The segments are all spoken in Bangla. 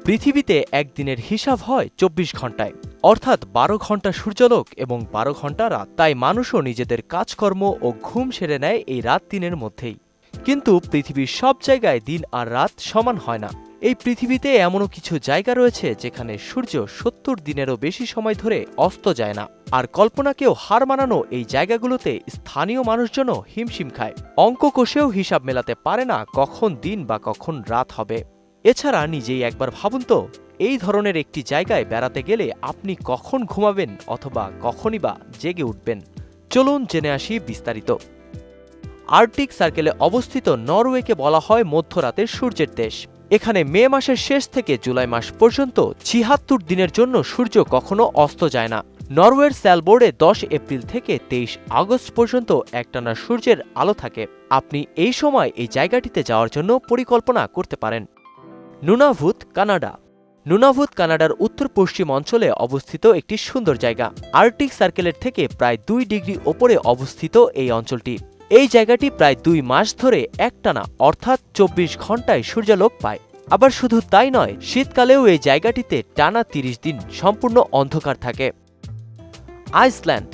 পৃথিবীতে একদিনের হিসাব হয় ২৪ ঘন্টায়, অর্থাৎ ১২ ঘন্টা সূর্যালোক এবং ১২ ঘন্টা রাত। তাই মানুষও নিজেদের কাজকর্ম ও ঘুম সেরে নেয় এই রাত দিনের মধ্যেই। কিন্তু পৃথিবীর সব জায়গায় দিন আর রাত সমান হয় না। এই পৃথিবীতে এমনও কিছু জায়গা রয়েছে যেখানে সূর্য ৭০ দিনেরও বেশি সময় ধরে অস্ত যায় না। আর কল্পনাকেও হার মানানো এই জায়গাগুলোতে স্থানীয় মানুষজনও হিমশিম খায়। অঙ্ক কষেও হিসাব মেলাতে পারে না কখন দিন বা কখন রাত হবে। এছাড়া নিজেই একবার ভাবুন তো, এই ধরনের একটি জায়গায় বেড়াতে গেলে আপনি কখন ঘুমাবেন অথবা কখনই বা জেগে উঠবেন। চলুন জেনে আসি বিস্তারিত। আর্কটিক সার্কেলে অবস্থিত নরওয়েকে বলা হয় মধ্যরাতের সূর্যের দেশ। এখানে মে মাসের শেষ থেকে জুলাই মাস পর্যন্ত ৭৬ দিনের জন্য সূর্য কখনো অস্ত যায় না। নরওয়ের স্যালবোর্ডে ১০ এপ্রিল থেকে ২৩ আগস্ট পর্যন্ত একটানা সূর্যের আলো থাকে। আপনি এই সময় এই জায়গাটিতে যাওয়ার জন্য পরিকল্পনা করতে পারেন। নুনাভুত, কানাডা। নুনাভুত কানাডার উত্তর পশ্চিম অঞ্চলে অবস্থিত একটি সুন্দর জায়গা। আর্কটিক সার্কেলের থেকে প্রায় ২ ডিগ্রি ওপরে অবস্থিত এই অঞ্চলটি। এই জায়গাটি প্রায় ২ মাস ধরে একটানা অর্থাৎ ২৪ ঘন্টায় সূর্যালোক পায়। আবার শুধু তাই নয়, শীতকালেও এই জায়গাটিতে টানা ৩০ দিন সম্পূর্ণ অন্ধকার থাকে। আইসল্যান্ড।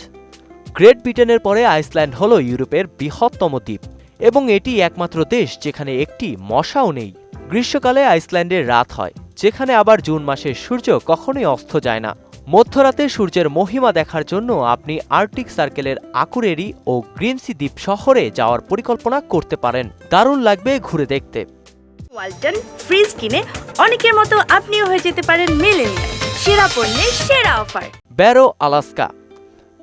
গ্রেট ব্রিটেনের পরে আইসল্যান্ড হল ইউরোপের বৃহত্তম দ্বীপ এবং এটি একমাত্র দেশ যেখানে একটি মশাও নেই। গ্রীষ্মকালে আইসল্যান্ডে রাত হয়, যেখানে আবার জুন মাসে সূর্য কখনোই অস্ত যায় না। মধ্যরাতে সূর্যের মহিমা দেখার জন্য আপনি আর্কটিক সার্কেলের আকুরেরি ও গ্রিনসি দ্বীপ শহরে যাওয়ার পরিকল্পনা করতে পারেন। দারুণ লাগবে ঘুরে দেখতে। ওয়ালটন ফ্রিজ কিনে অনেকের মতো আপনিও হয়ে যেতে পারেন মিলেনিয়াল। সেরা পণ্যের সেরা অফার। Barrow, Alaska.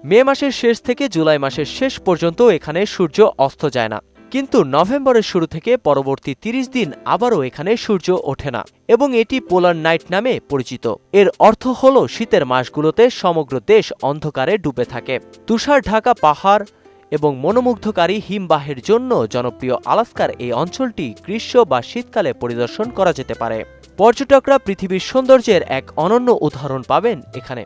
মে মাসের শেষ থেকে জুলাই মাসের শেষ পর্যন্ত এখানে সূর্য অস্ত যায় না, কিন্তু নভেম্বরের শুরু থেকে পরবর্তী ৩০ দিন আবারও এখানে সূর্য ওঠে না এবং এটি পোলার নাইট নামে পরিচিত। এর অর্থ হল শীতের মাসগুলোতে সমগ্র দেশ অন্ধকারে ডুবে থাকে। তুষার ঢাকা পাহাড় এবং মনোমুগ্ধকারী হিমবাহের জন্য জনপ্রিয় আলাস্কার এই অঞ্চলটি গ্রীষ্ম বা শীতকালে পরিদর্শন করা যেতে পারে। পর্যটকরা পৃথিবীর সৌন্দর্যের এক অনন্য উদাহরণ পাবেন এখানে।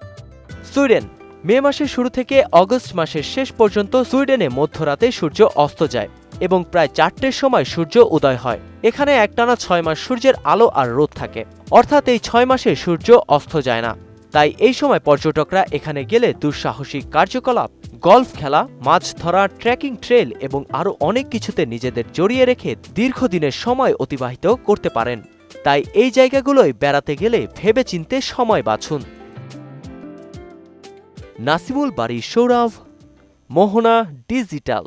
সুইডেন। মে মাসের শুরু থেকে অগস্ট মাসের শেষ পর্যন্ত সুইডেনে মধ্যরাতে সূর্য অস্ত যায় এবং প্রায় ৪টের সময় সূর্য উদয় হয়। এখানে একটানা ৬ মাস সূর্যের আলো আর রোদ থাকে, অর্থাৎ এই ৬ মাসে সূর্য অস্ত যায় না। তাই এই সময় পর্যটকরা এখানে গেলে দুঃসাহসিক কার্যকলাপ, গলফ খেলা, মাছ ধরা, ট্রেকিং ট্রেল এবং আরও অনেক কিছুতে নিজেদের জড়িয়ে রেখে দীর্ঘদিনের সময় অতিবাহিত করতে পারেন। তাই এই জায়গাগুলোয় বেড়াতে গেলে ভেবেচিন্তে সময় বাছুন। নাসিমুল বারী সৌরভ, মোহনা ডিজিটাল।